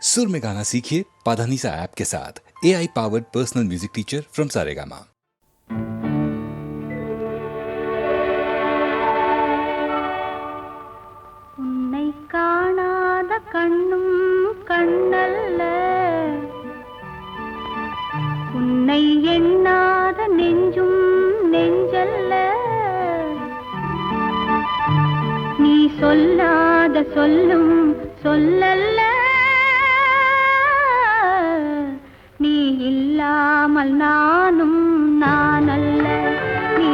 सुर में गाना सीखिए पाधानीसा ऐप के साथ। AI powered personal music teacher from Saregama. உன்னை காணாத கண்ணும் கண்ணல்ல, உன்னை எண்ணாத நெஞ்சும் நெஞ்சல்ல, நீ சொல்லாத சொல்லும் சொல்லல்ல, நீ இல்லாமல் நானும் நானல்ல, நீ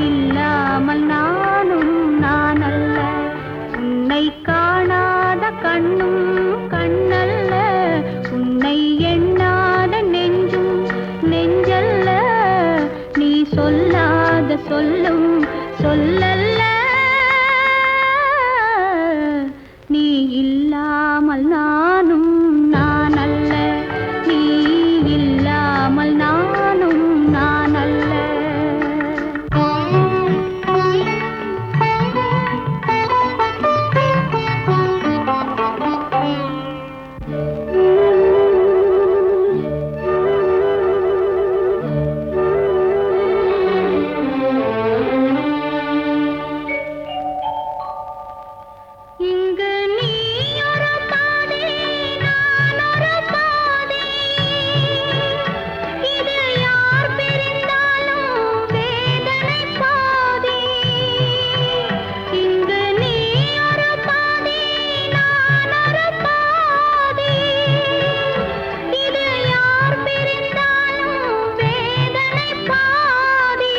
இல்லாமல் நானும் நானல்ல. உன்னை காணாத கண்ணும் கண்ணல்ல, உன்னை எண்ணாத நெஞ்சும் நெஞ்சல்ல, நீ சொல்லாத சொல்லும் சொல்லல்ல, நீ இல்லாமல் நானும் நானல்ல, நீ இல்லாமல் நானும் நானல்ல. இங்கு நீ ஒரு பாதை, நான் ஒரு பாதை, இது யார் பிரிந்தாலும் வேதனை பாதை. இங்கு நீ ஒரு பாதை, நான் ஒரு பாதை, இது யார் பிரிந்தாலும் வேதனை பாதை.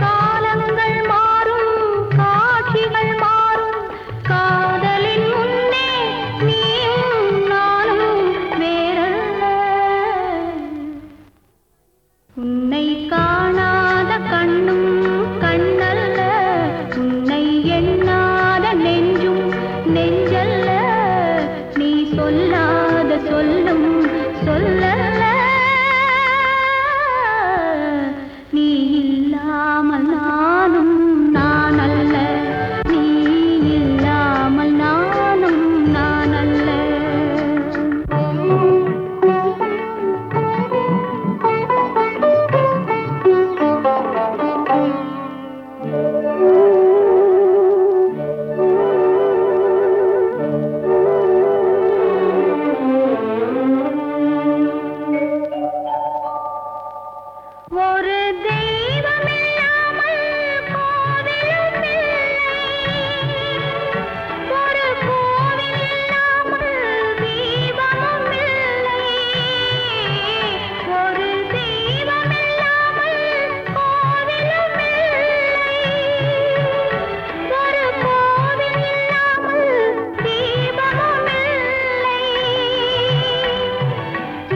காலங்கள் மாறும், காட்சிகள் மாறும், காதலின் முன்னே நீயும் நானும் வேறல்ல. உன்னை காணாத கண்ணும் கண்ணல்ல, உன்னை எண்ணாத நெஞ்சும் நெஞ்சல்ல, நீ சொல்லாத சொல்லும் சொல்லல்ல, நீ இல்லாமல் நானும் நானல்ல, நீ இல்லாமல் நானும் நானல்ல. ஒரு தெய்வம் இல்லாமல் கோவிலும் இல்லை, ஒரு கோவில் இல்லாமல் தீபமும் இல்லை, ஒரு தெய்வம் இல்லாமல் கோவிலும் இல்லை, ஒரு கோவில் இல்லாமல் தீபமும் இல்லை.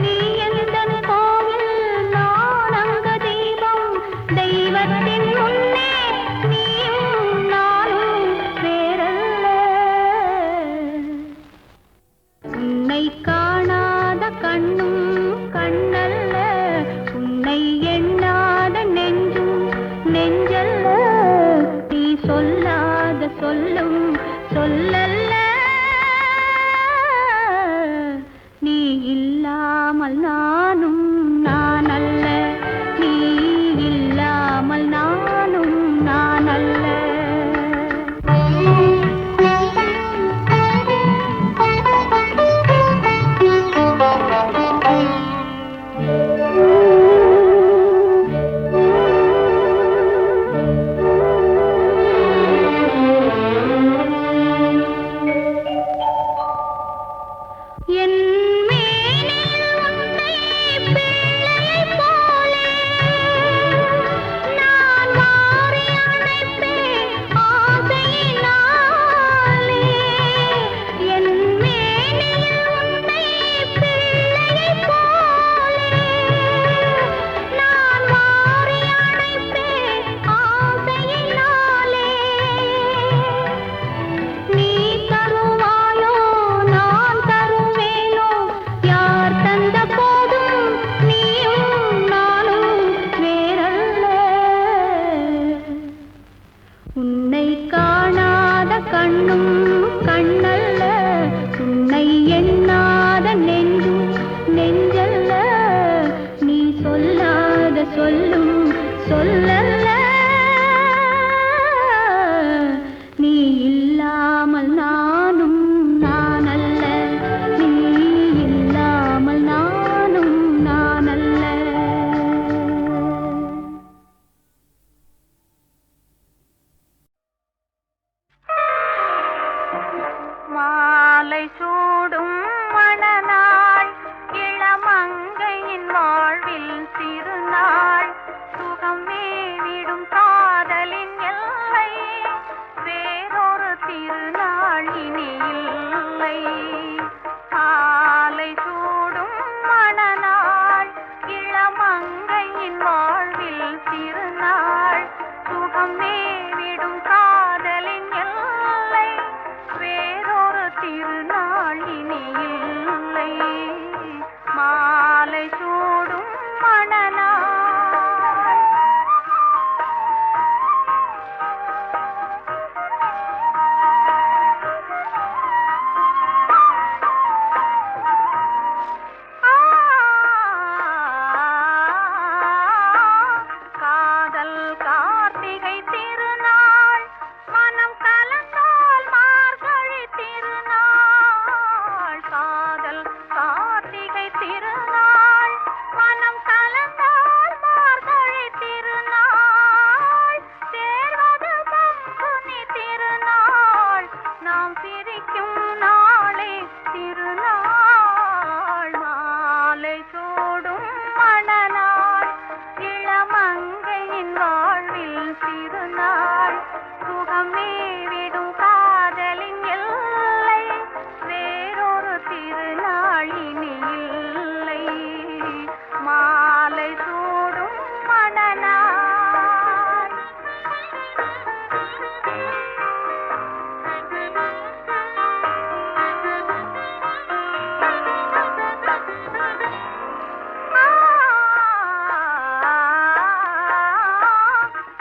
நீ எந்தன் கோவில், நான் அங்க தீபம், தெய்வத்தின் முன்னே நீயும் நானும் வேறல்ல. உன்னை காணாத கண்ணும் கண்ணல்ல, உன்னை எண்ணாத நெஞ்சும் நெஞ்சல்ல, நீ சொல்லாத சொல்லும் சொல்லல்ல, நீ இல்லாமல் நானும் நானல்ல, நீ இல்லாமல் நானும் நானல்ல. மாலை சூடும் மணநாள் இளமங்கையின் வாழ்வில் திருநாள் சுகம் மேவிடும் காதலின் எல்லை வேறொரு திருநாள் இனி இல்லை மாலை சூடும் மணநாள் இளமங்கையின் வாழ்வில் திருநாள் சுகம் மேவிடும் காதலின் எல்லை வேறொரு திருநாள் இனி இல்லை மாலை சூடும் மணநாள் காதல் கார்த்திகை திருநாள் மனம் கலந்தால் மார்கழி திருநாள் காதல் கார்த்திகை திருநாள் மனம் கலந்தால் மார்கழி திருநாள் சேர்வது பங்குனி திருநாள் நாம் பிரிக்கும் நாளே திருநாள் மாலை சூடும் மணநாள் இளமங்கையின் வாழ்வில் திருநாள் சுகம் மேவிடும் காதலின் எல்லை வேறொரு திருநாள் இனி இல்லை மாலை சூடும் மணநாள்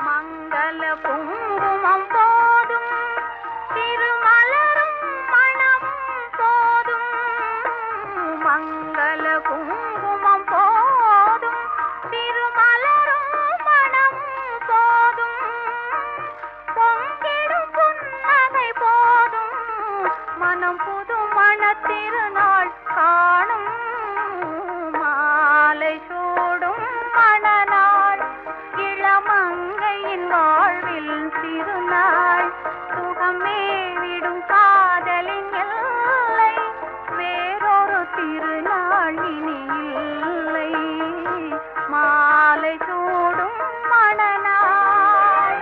மங்கள குங்குமம் போதும் திருமலரும் மணமும் போதும் மங்கள குங்குமம் போதும் திருமலரும் மணமும் போதும் பொங்கிடும் புன்னகை போதும் மனம் புது மணத்திருநாள் காணும் மாலை சூடும் மணநாள் இளமங்கையின் வாழ்வில் திருநாள் சுகம் மேவிடும் காதலின் எல்லை வேறொரு திருநாள் இனி இல்லை மாலை சூடும் மணநாள்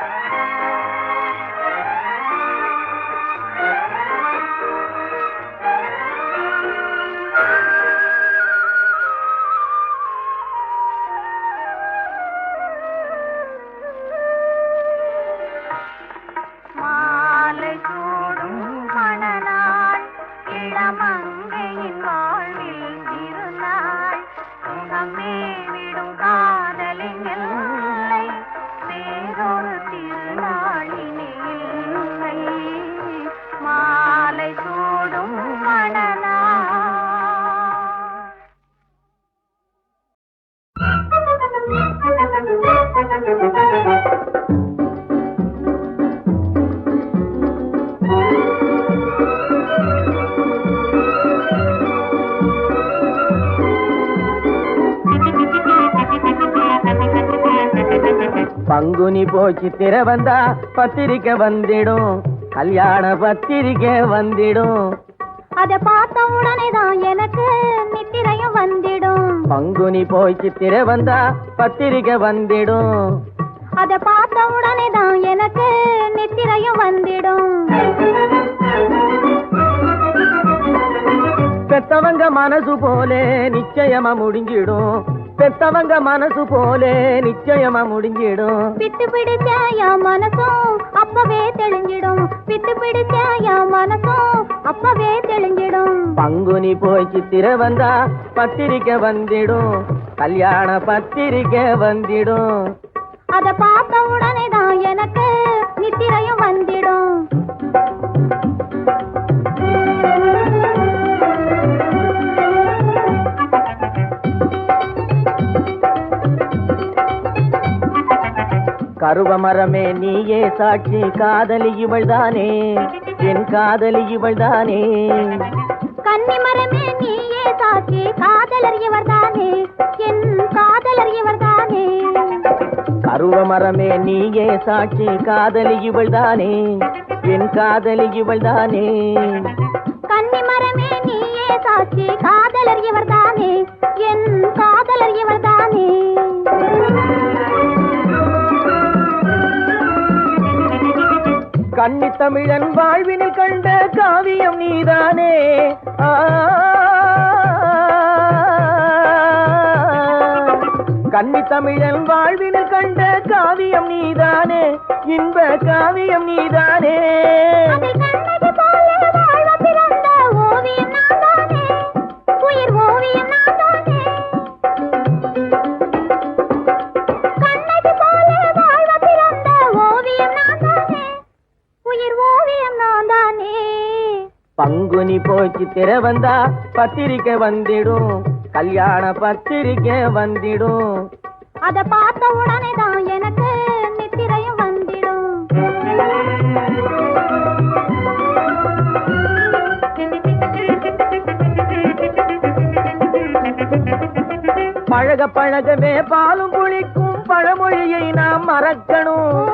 மாலை சூடும் மணநாள் இளமங்கையின் வாழ்வில் திருநாள் சுகம் மேவிடும் காதலின் எல்லை வேறொரு திருநாள் இனி இல்லை மாலை சூடும் மணநாள் பங்குனி போச்சு திர வந்தா பத்திரிக்கை வந்திடும் கல்யாண பத்திரிக்கை வந்திடும் அதை பார்த்த உடனே தான் எனக்கு நித்திரையும் வந்திடும் பங்குனி போச்சு திர வந்தா பத்திரிக்கை வந்திடும் அதை பார்த்த உடனே தான் எனக்கு நித்திரையும் வந்திடும் பெத்தவங்க மனசு போலே நிச்சயமா முடிஞ்சிடும் பெத்தவங்க மனசு போலே நிச்சயமா முடிஞ்சிடும் பித்து பிடிச்ச என் மனசும் அப்பவே தெளிஞ்சிடும் பித்து பிடிச்ச என் மனசும் அப்பவே தெளிஞ்சிடும் பங்குனி போச்சு திர வந்தா பத்திரிக்கை வந்திடும் கல்யாண பத்திரிக்கை வந்திடும் அதை பார்த்த உடனே தான் எனக்கு நித்திரையும் வந்திடும் கருவமரமே நீயே சாட்சி காதலி இவள்தானே என் காதலி இவள்தானே கன்னிமரமே நீயே சாட்சி காதலர் இவர்தானே என் காதலர் இவர்தானே கருவமரமே நீயே சாட்சி காதலி இவள்தானே என் காதலி இவள்தானே கன்னி மரமே நீயே சாட்சி, காதலர் இவர்தானே, என் காதலர் இவர்தானே. கன்னி தமிழன் வாழ்வினில் கண்ட காவியம் நீதானே. கன்னி தமிழன் வாழ்வினில் கண்ட காவியம் நீதானே, இன்ப காவியம் நீதானே. ஓவியம் நான்தானே, உயிர் ஓவியம் நான்தானே. கண்ணகி போல வாழ பிறந்த ஓவியம் நான்தானே, உயிர் ஓவியம் நான்தானே. பங்குனி போச்சு திற வந்தா பத்திரிக்கை வந்திடும், கல்யாண பத்திரிக்கை வந்திடும். அத பார்த்த உடனே தான் எனக்கு நித்திரையும் வந்திடும். பழக பழகவே பாலும் புளிக்கும் பழமொழியை நாம் மறக்கணும்.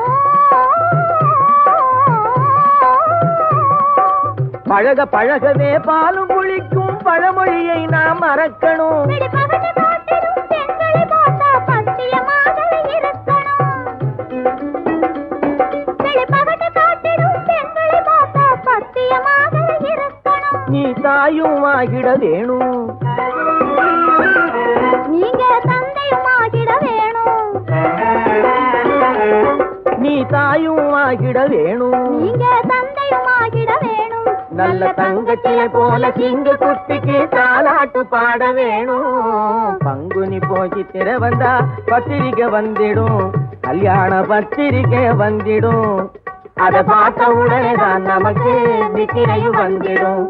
பழக பழகவே பாலும் புளிக்கும் பழமொழியை நாம் மறக்கணும். நீ தாயும் ஆகிட வேணும், நீங்க தந்தையும் ஆகிட வேணும். நீ தாயும் ஆகிட வேணும், நீங்க தந்தையும் ஆகிட வேணும். நல்ல தங்கச்சியை போல சிங்க குட்டிக்கு தாலாட்டு பாட வேணும். பங்குனி போச்சு திற வந்தா பத்திரிக்கை வந்திடும், கல்யாண பத்திரிக்கை வந்திடும். அத பார்த்த உடனே தான் நமக்கு நித்திரையும் வந்திடும்.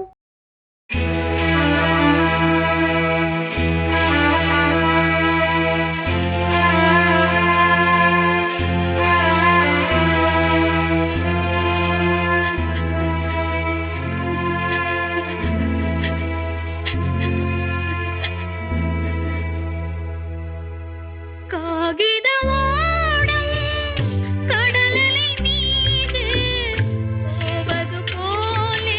கடலலை மீது போவது போலே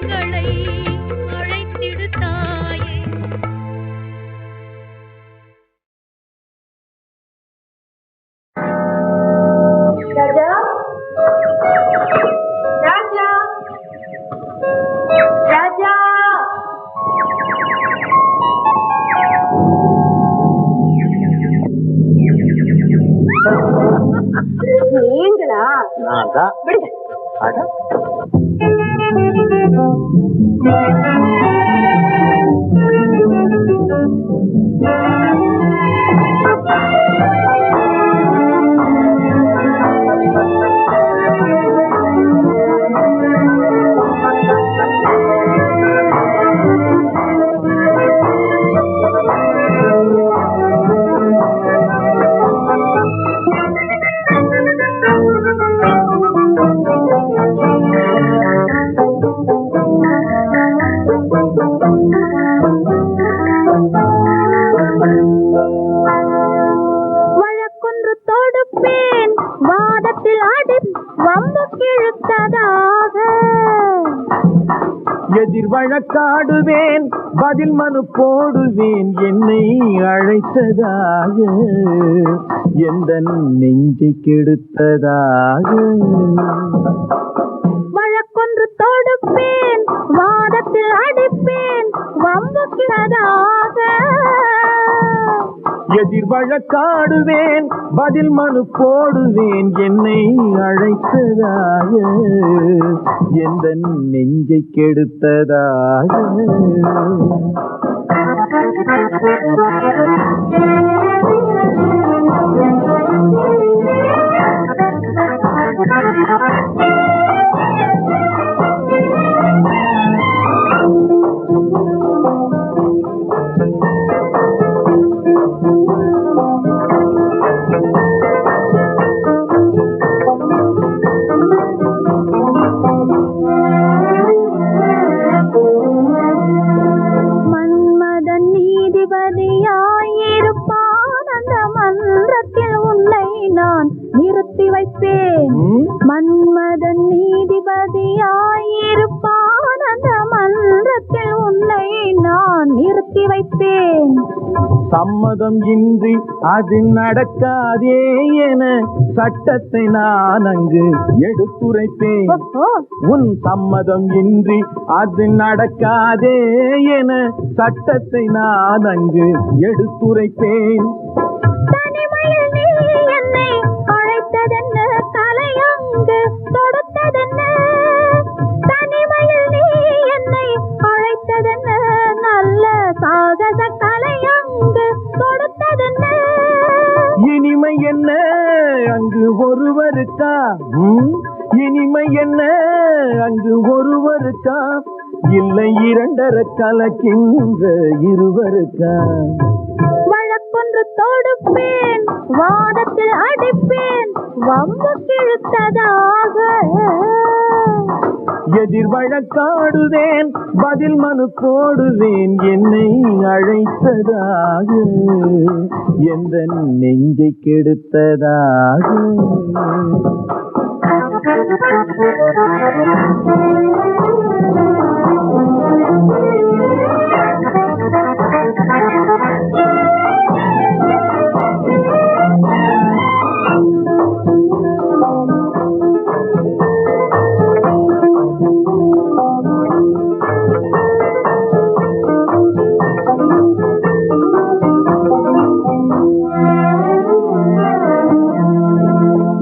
எங்களை அழைத்திடு தாயே. ராஜா ராஜா ராஜா நீங்களா? நான் தான். விடுங்க. அட, வழக்கொன்று தொடுப்பேன் வாதத்தில் அடி வம்பு கிழுத்ததாக. எதிர் வழக்காடுவேன், பதில் மனு போடுவேன், என்னை அழைத்ததாக, எந்த நெஞ்சை கெடுத்ததாக. வழக்கொன்று தொடுப்பேன் வாதத்தில் அடிப்பேன் வம்பு கிழதாக. எதிர் வழக்காடுவேன், பதில் மனு போடுவேன், என்னை அழைத்ததாக, எந்த நெஞ்சை கெடுத்ததாக. மன்மதன் நீதிபதியாயிருப்பான் அந்த மன்றத்தில் உன்னை நான் நிறுத்தி வைப்பேன். மன்மதன் நீதிபதியாயிருப்பான் அந்த மன்றத்தில் உன்னை நான் நிறுத்தி வைப்பேன். சம்மதம் இன்றி அது நடக்காதே என சட்டத்தை நான் அங்கு எடுத்துரைப்பேன். உன் சம்மதம் இன்றி அது நடக்காதே என சட்டத்தை நான் அங்கு எடுத்துரைப்பேன். தனிமையில் நீ என்னை அழைத்ததென்ன தலையங்கு தொடுத்ததென்ன. தனிமையில் நீ என்னை அழைத்ததென்ன நல்ல சாகச தலையங்கு தொடுத்ததென்ன. இனிமை என்ன அங்கு ஒருவருக்கா? இனிமை என்ன அங்கு ஒருவருக்கா? இல்லை இரண்டரை கலக்கின்ற இருவருக்கா? வழக்கொன்று தொடுப்பேன் வாதத்தில் அடிப்பேன் வம்பு கிழுத்ததாக. எதிர் வழக்காடுவேன், பதில் மனு போடுவேன், என்னை அழைத்ததாக, எந்த நெஞ்சை கெடுத்ததாக.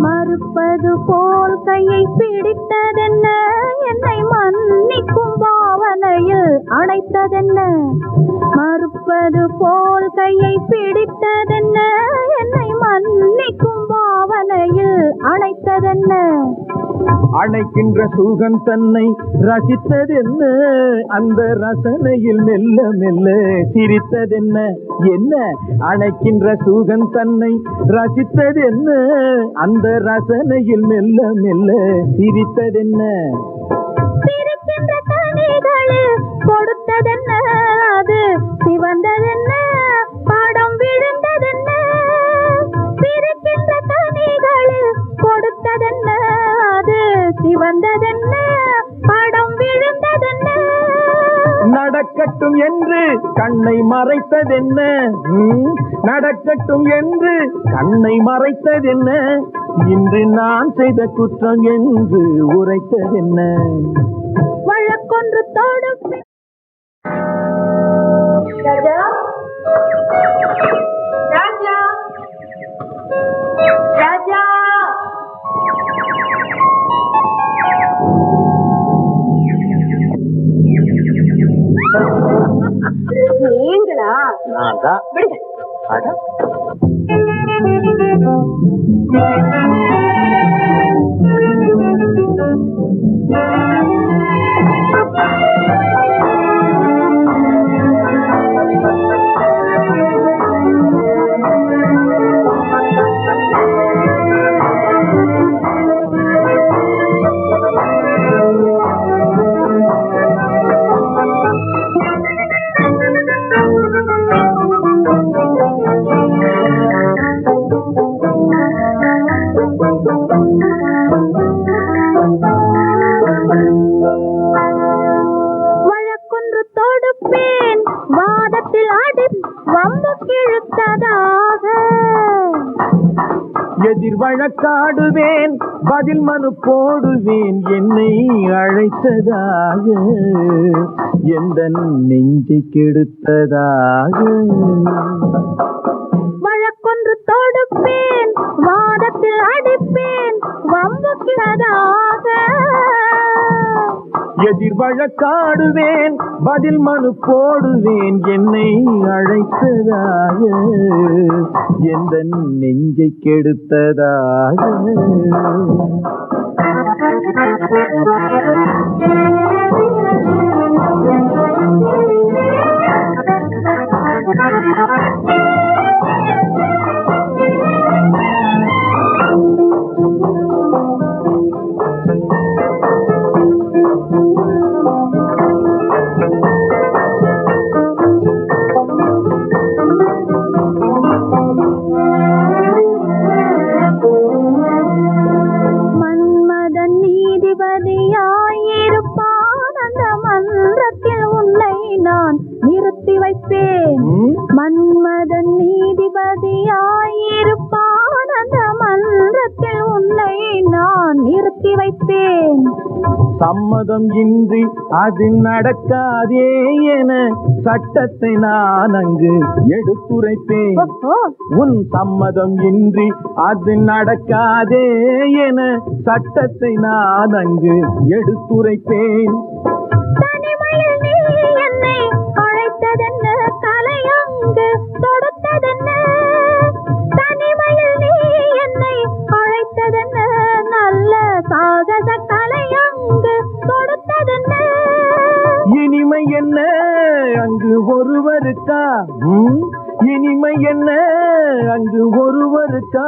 மறுப்பது போல் கையை பிடித்ததென்ன என்னை மன்னிக்கும் பாவனையில் அணைத்ததென்ன. மறுப்பது போல் கையை பிடித்ததென்ன என்னை மன்னிக்கும் பாவனையில் அணைத்ததென்ன. அணைக்கின்ற சுகம் தன்னை ரசித்ததென்ன, அந்த ரசனையில் மெல்ல மெல்ல சிரித்ததென்ன. என்ன அணைக்கின்ற சுகம் தன்னை ரசித்ததென்ன, அந்த ரசனையில் மெல்ல மெல்ல சிரித்ததென்ன. சிரிக்கின்ற கனிகளில் கொடுத்ததென்ன அது சிவந்ததென்ன பாடம் விழுந்ததென்ன. சிரிக்கின்ற கனிகளில் கொடுத்ததென்ன அது சிவந்ததென்ன பாடம் விழுந்ததென்ன. நடக்கட்டும் என்று கண்ணை மறைத்ததென்ன? நடக்கட்டும் என்று கண்ணை மறைத்ததென்ன? இன்று நான் செய்த குற்றம் என்று உரைத்ததென்ன? வழக்கொன்று தொடுப்பேன். ராஜா ராஜா ராஜா நீங்களா? நான் தான். விடுங்க. அட, வழக்கொன்று தொடுப்பேன், வாதத்தில் அடி வம்பு கிழுத்ததாக. எதிர் வழக்காடுவேன், பதில் மனு போடுவேன், என்னை அழைத்ததாக, எந்த நெஞ்சை கெடுத்ததாக. வழக்கொன்று தொடுப்பேன், வாதத்தில் அடிப்பேன், வம்பு கிழதாக. எதிர் வழக்காடுவேன், பதில் மனு போடுவேன், என்னை அழைத்ததாக, எந்த நெஞ்சை கெடுத்ததாக. மன்மதன் நீதிபதியாயிருப்பான், அந்த மன்றத்தில் உன்னை நான் நிறுத்தி வைப்பேன். மன்மதன் நீதிபதியாயிருப்பான், அந்த மன்றத்தில் உன்னை நான் நிறுத்தி வைப்பேன். சம்மதம் இன்றி அது நடக்காதே என சட்டத்தை நான் அங்கு எடுத்துரைப்பேன். உன் சம்மதம் இன்றி அது நடக்காதே என சட்டத்தை நான் அங்கு எடுத்துரைப்பேன். தனிமையில் நீ என்னை அழைத்ததென்ன, தலையங்கு தொடுத்ததென்ன? தனிமையில் நீ என்னை அழைத்ததென்ன, நல்ல சாகச தலையங்கு தொடுத்ததென்ன? இனிமை என்ன அங்கு ஒருவருக்கா? இனிமை என்ன அங்கு ஒருவருக்கா?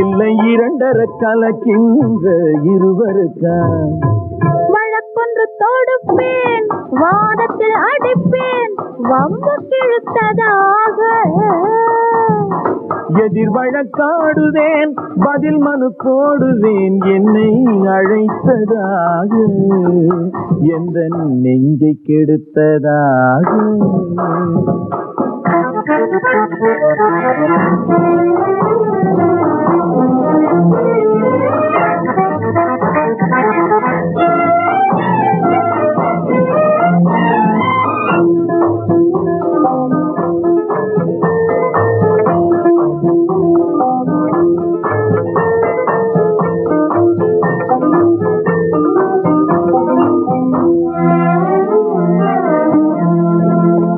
இல்லை இரண்டரை கலக்கின்ற இருவருக்கா? வழக்கொன்று தொடுப்பேன், வாதத்தில் அடிப்பேன், வம்பு கிழுத்ததாக. எதிர் வழக்காடுவேன், பதில் மனு போடுவேன், என்னை அழைத்ததாக, எந்த நெஞ்சை கெடுத்ததாக.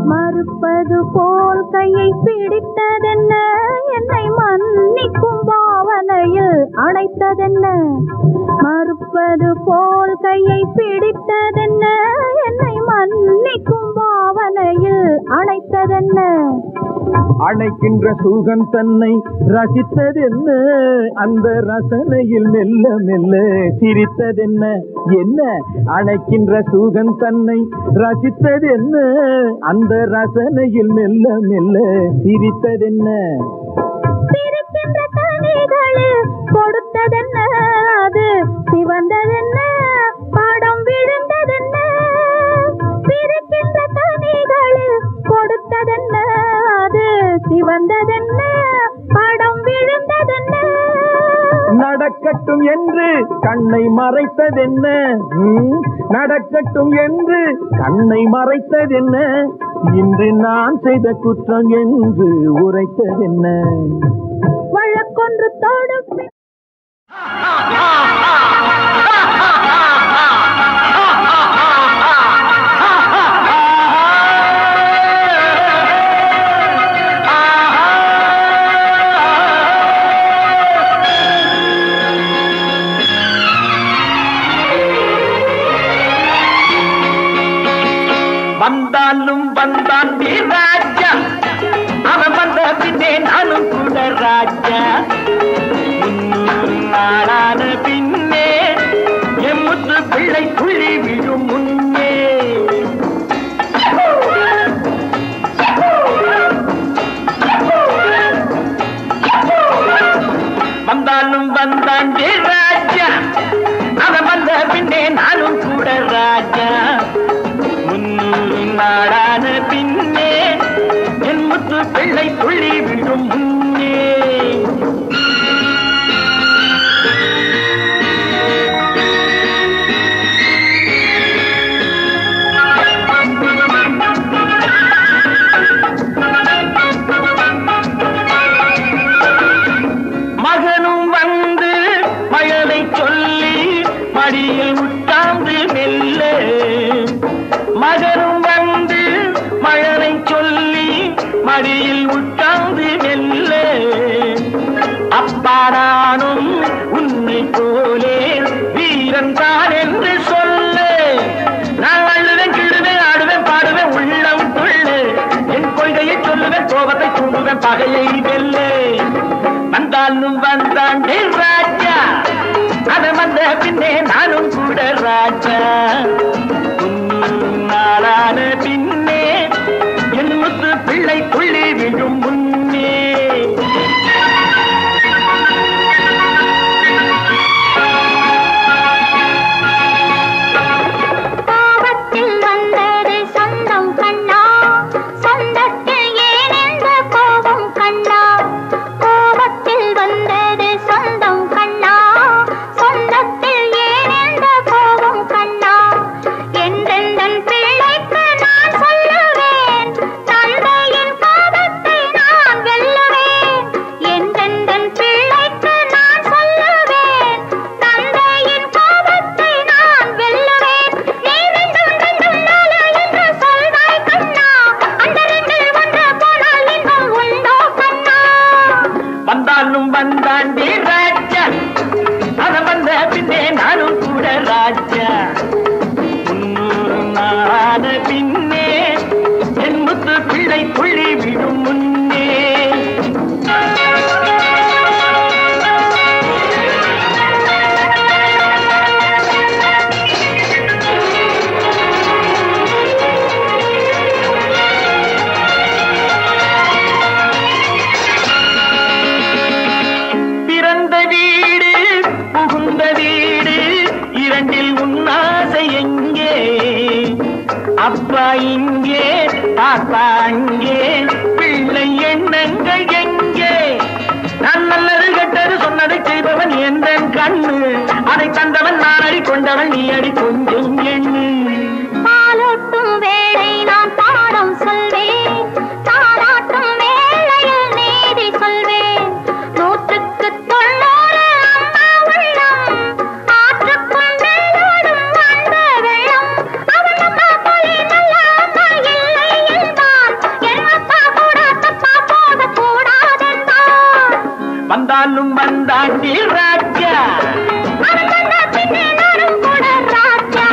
மறுப்பது போல் கையை பிடித்ததென்ன, என்னை மன்னிக்கும் பாவனையில் அணைத்ததென்ன? மறுப்பது போல் கையை பிடித்ததென்ன, என்னை மன்னிக்கும் பாவனையில் அணைத்ததென்ன? அணைக்கின்ற சுகம் தன்னை ரசித்ததென்ன, அந்த ரசனையில் மெல்ல மெல்ல சிரித்ததென்ன? என்ன அணைக்கின்ற சுகம் தன்னை ரசித்ததென்ன, அந்த ரசனையில் மெல்ல மெல்ல சிரித்ததென்ன? சிரிக்கின்ற கனிகளில் கொடுத்ததென்ன, அது சிவந்ததென்ன, படம் விழுந்ததென்ன? சிரிக்கின்ற என்று கண்ணை மறைத்ததென்ன? நடக்கட்டும் என்று கண்ணை மறைத்ததென்ன? இன்று நான் செய்த குற்றம் என்று உரைத்ததென்ன? வழக்கொன்று தோடும் வந்தாலும் வந்தான் ராஜா, அவன் வந்த பின்னே நானும் கூட ராஜா. நாளான பின்னே என் முத்து பிள்ளை துள்ளி விழும் முன்னே. வந்தாலும் வந்தான் ராஜா, அவன் வந்த பின்னே நானும் கூட ராஜா. நாடான பின்னே என் முத்து பிள்ளை துள்ளி விடும் முன்னே. மகனும் வந்து மழலை சொல்லி மடியில் உட்கார்ந்து மெல்ல. மகனும் வந்து மழலை சொல்லி மடியில் உட்கார்ந்து மெல்ல. அப்பா நானும் உன்னை போலே வீரன் தான் என்று சொல்ல. நான் அழுவேன், கிழுவேன், ஆடுவேன், பாடுவேன், உள்ளம் துள்ள. என் கொள்கையை சொல்லுவேன், கோபத்தை தூண்டுவேன், பகையை வெல்ல. வந்தாலும் வந்தான் ராஜா, அவன் வந்த பின்னே நானும் கூட ராஜா. நாளான பின்னே என் முத்து பிள்ளை துள்ளி விழும் முன்னே. கோபத்தில் வந்தது சொந்தம் கண்ணா, சொந்தத்தில் ஏன் என்ற கோபம் கண்ணா. கோபத்தில் வந்தது சொந்தம் கண்ணா, சொந்தத்தில் ஏன் என்ற கோபம் கண்ணா. என்றெந்தன் பிள்ளைக்கு நான் சொல்லுவேன், தந்தையின் கோபத்தை நான் வெல்லுவேன். என்றெந்தன் பிள்ளைக்கு நான் சொல்லுவேன், தந்தையின் கோபத்தை நான் வெல்லுவேன். நீ ரெண்டும் ரெண்டும் நாலு என்று சொல்வாய் கண்ணா, அந்த ரெண்டில் ஒன்று போனால் இன்னும் உண்டோ கண்ணா. வந்தாலும் வந்தான் ராஜா, அவன் வந்த பின்னே நானும் கூட ராஜா. நாளான பின்னே என் முத்து பிள்ளை துள்ளி விடும் முன்னே. பிறந்த வீடு புகுந்த வீடு இரண்டில் உன்னாசை எங்கே? அப்பா இங்கே, தாத்தா அங்கே, பிள்ளை எண்ணங்கள் எங்கே? நான் நல்லது கெட்டது சொன்னதை செய்பவன் எந்தன் கண்ணு. அதை தந்தவன் நான் அடி கொண்டவன் நீ அடி கொஞ்சம் எண்ணு. பாலூட்டும் வேளை நான் பாடம் சொல்வேன், தாலாட்டும் வேளையில் நீதி சொல்வேன். 100க்கு 90 அம்மா உள்ளம், ஆற்றுக்குள் மேலோடும் அந்த வெள்ளம். அவன் அம்மா போலே நல்ல அம்மா இல்லை என்பான், என் அப்பா கூட தப்பா போக கூடாதென்பான். வந்தாலும் வந்தான் ராஜா, அவன் வந்த பின்னே நானும் கூட ராஜா.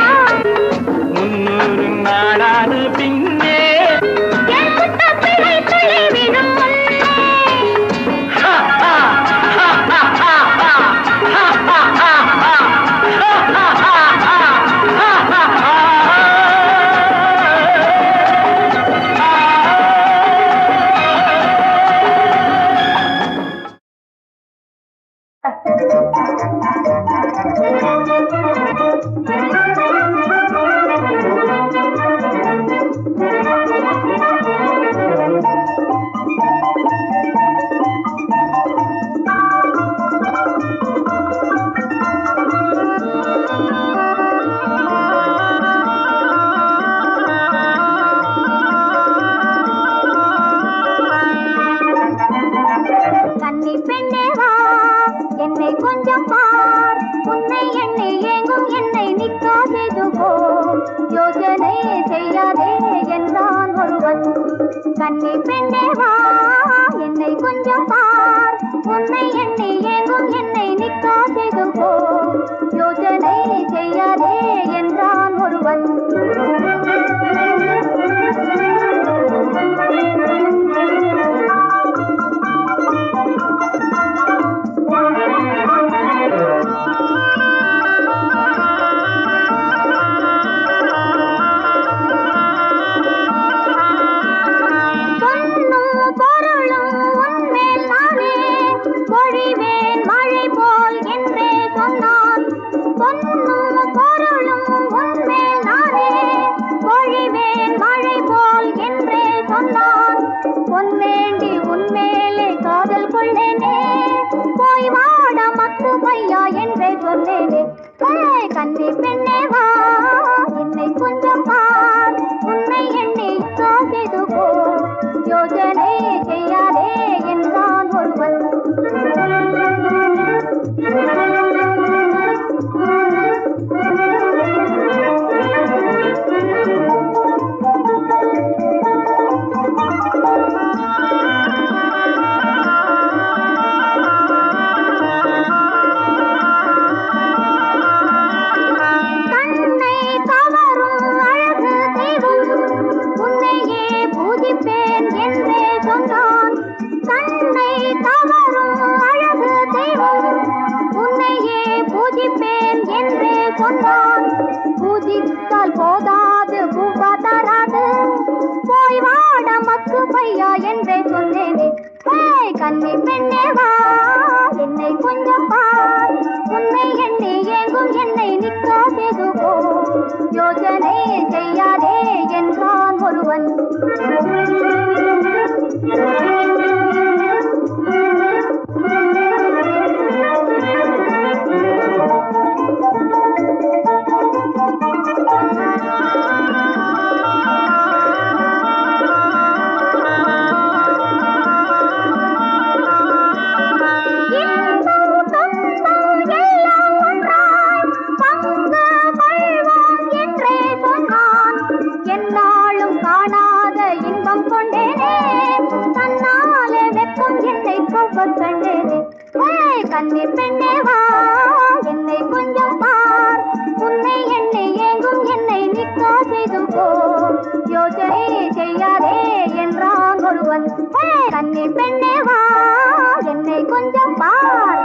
செய்யாதே என்றான் ஒருவன். கன்னி பெண்ணே வா என்னை கொஞ்சம் பார், உன்னை எண்ணி ஏங்கும் என்னை நிக்காதெது போ, யோசனை செய்யாதே என்றான் ஒருவன். கன்னி பெண்ணே வா என்னை கொஞ்சம் பார், உன்னை எண்ணி காதெது போ, யோசனை செய்யாதே என்றான் ஒருவன். பூஜித்தால் போதாது பூபா தராது, போய் வாட மக்கு பையா என்றே சொன்னேனே. கன்னி பெண்ணே வா என்னை கொஞ்சம் பார், உன்னை எண்ணி ஏங்கும் என்னை நிக்காதெது போ, யோசனை செய்யாதே என்றான் ஒருவன். கன்னி பெண்ணே வா என்னை கொஞ்சம் பார், உன்னை எண்ணி ஏங்கும் என்னை நிக்காதெது போ, யோசனை செய்யாதே என்றான் ஒருவன். கன்னி பெண்ணே வா என்னை கொஞ்சம் பார்.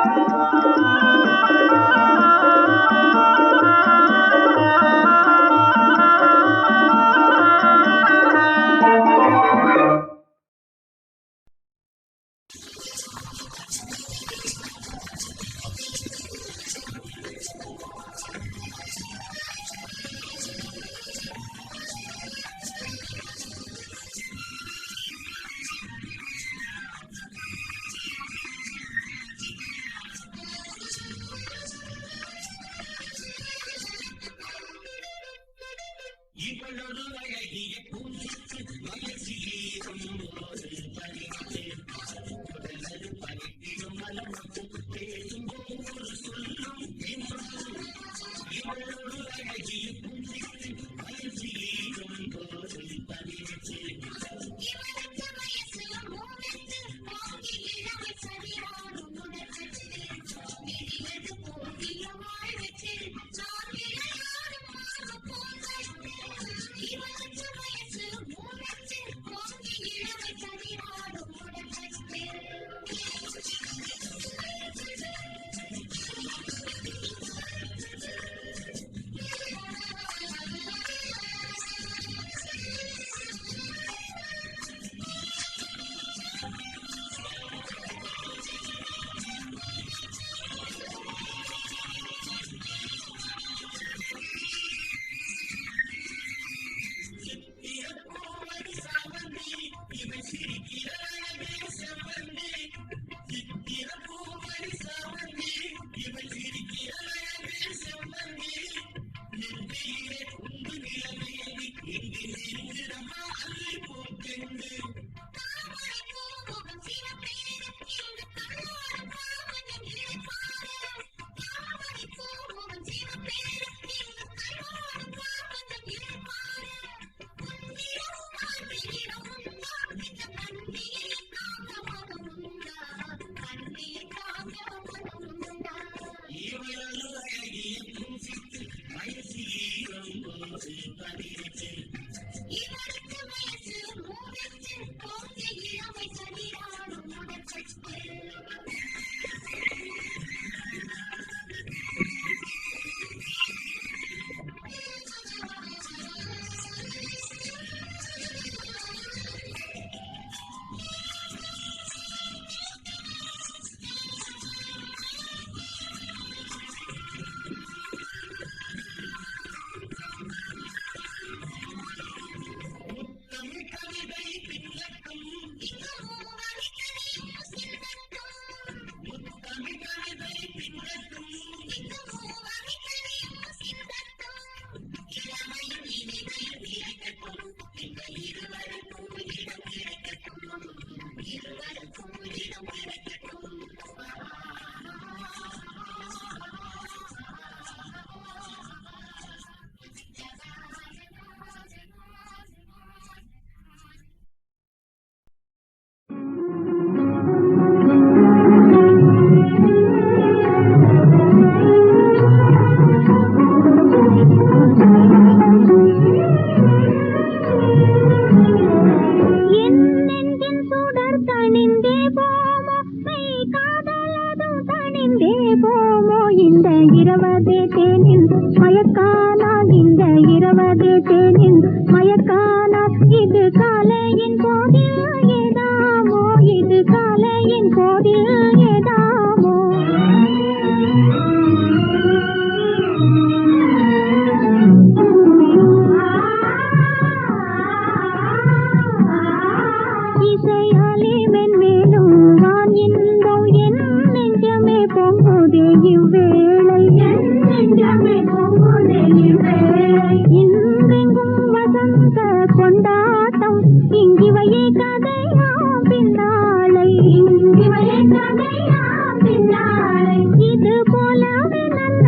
இங்கிவையே கதையா பின்னாளை இங்கிவையே கதையா பின்னாளை இது போலவே நல்ல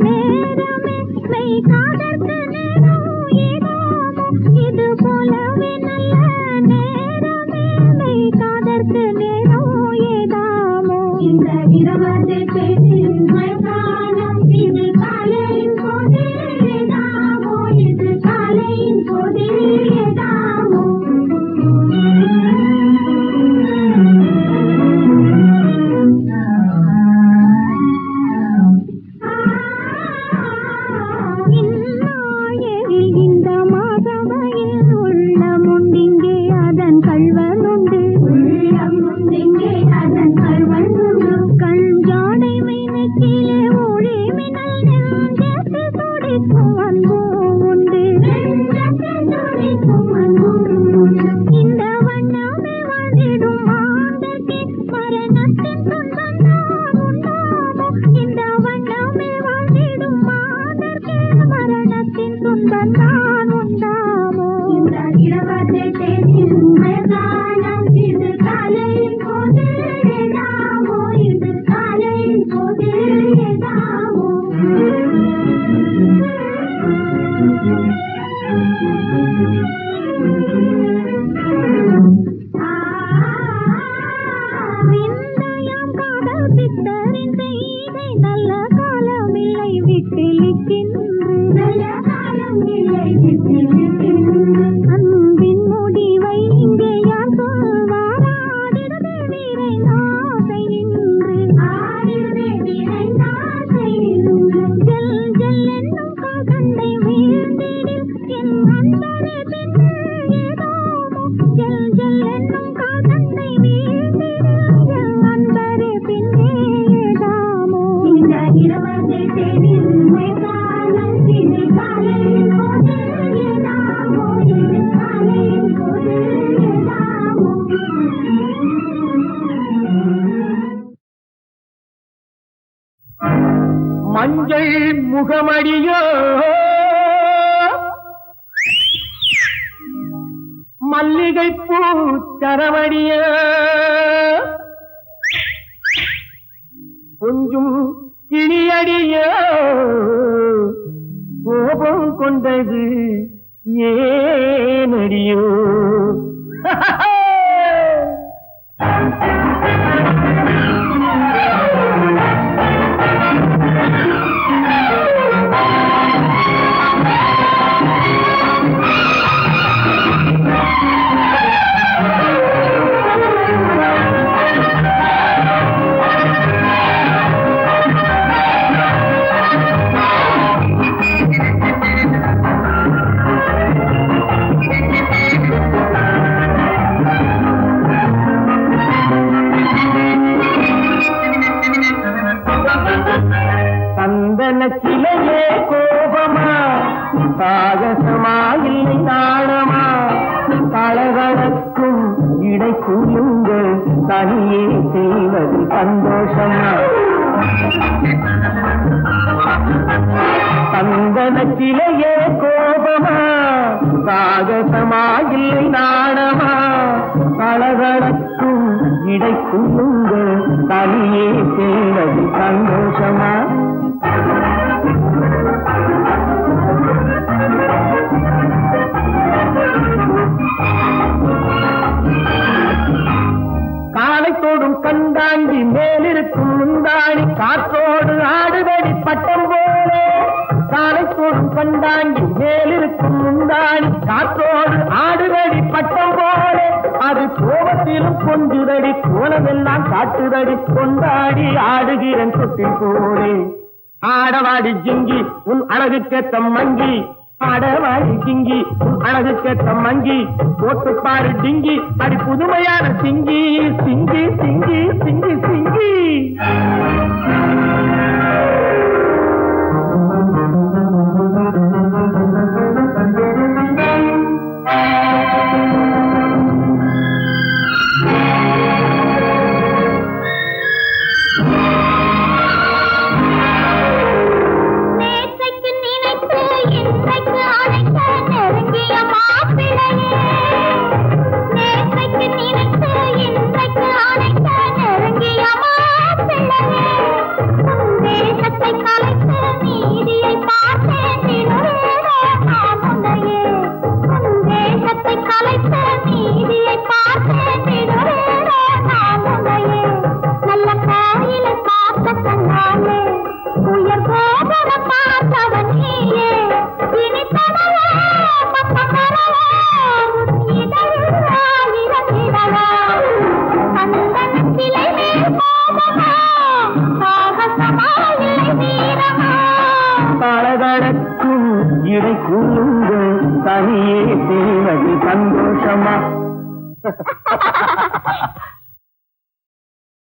நேரமே மெய் காதற்கு நேரம் ஏதாமோ இது போலவே நல்ல நேரமே மெய் காதற்கு நேரம் ஏதாமோ இந்த இரவது பேசின் மயக்காலம் இது காலையின் போதே ஏதாமோ இது காலையின் போதே ஏதாமோ இந்நாயரில் இந்த மாதவையில் உள்ளமுண்டிங்கே அதன் கள்வனுண்டு உள்ளமுண்டிங்கே அதன் கள்வனுண்டு கஞ்சாடை மீனக்கிலே ஒளி மின்னல் நெஞ்சத்து துடிக்கும் அன்பு உண்டு இந்த வண்ணமே வாழ்ந்திடும் ஆண்டுக்கு மரணத்தின் துன்பம் தான் உண்டாமோ இந்த வண்ணமே வாழ்ந்திடும் ஆண்டற்கு மரணத்தின் துன்பம் தான் உண்டாமோ இந்த இரவத்தை தேனின் மயக்காலம் இது காலையின் போது ஏதாமோ இது காலையின் போது ஏதாமோ விந்தையாம் காதல் பித்தரின் செய்தை நல்ல காலமில்லை விட்டிலிக்கின்று நல்ல காலமில்லை விட்டிலிக்கின்று அன்பின் முடிவை இங்கே யார் சொல்வாராடிடுதே விரைந்தாசை நின்று ஆடிடுதே விரைந்தாசை நின்று ஜல் ஜல் என்னும் காதண்டை வீழ்ந்திடில் என் அன்பரே பின்னே ஏதாமோ ஜல் ஜல் என்னும் காதண்டை வீழ்ந்திடில் என் அன்பரே பின்னே ஏதாமோ இந்த இரவத்தை தேனின் மயக்காலம் இது காலையின் போது ஏதாமோ இது காலையின் போது ஏதாமோ மஞ்சள் முகமடியோ மல்லிகைப்பூ சரவடியோ கொஞ்சம் கிளியடியோ கோபம் கொண்டது ஏனடியோ சந்தனச்சிலையே கோபமா சாகசமா இல்லை நாணமா கலகலக்கும் இடை குலுங்கள் தனியே செய்வது சந்தோஷமா சந்தனச்சிலையே கோபமா சாகசமா இல்லை நாணமா கலகலக்கும் இடை குலுங்கள் தனியே செய்வது சந்தோஷமா காலை தோடும் கண்டாண்டி மேலிருக்கும் முந்தாணி காற்றோடு ஆடுதடி பட்டம் போலே காலை தோடும் கண்டாண்டி மேலிருக்கும் முந்தாணி காற்றோடு ஆடுதடி பட்டம் போலே அது கோபத்திலும் கொஞ்சுதடி கோலமெல்லாம் காட்டுதடி கொண்டாடி ஆடுகிறன் தொட்டில் போலே ஆடவாடி ஜிங்கி உன் அழகுக்கேத்த மங்கி ஆடவாடி ஜிங்கி உன் அழகுக்கேத்த மங்கி போட்டு பாரு டிங்கி அடி புதுமையான சிங்கி சிங்கி சிங்கி சிங்கி சிங்கி இன்றைக்கு அழைக்க நெருங்கிய மாப்பிள்ளையே அழைத்த நீதியை பார்த்தேன் விடுவேனோ நான் உன்னையே நல்ல காயிலை பார்த்த கண்ணாலே உயர் கோபுரம் பார்த்தவன் நீயே இனி தனவே மத்தமரவே இதழாயிரம் இடவா சந்தனத்திலே கோபமா சாகசமாயிலை வீரமா பலதடக்கும் இடை கூறுங்கள் தனியே தேவதி சந்தோஷமா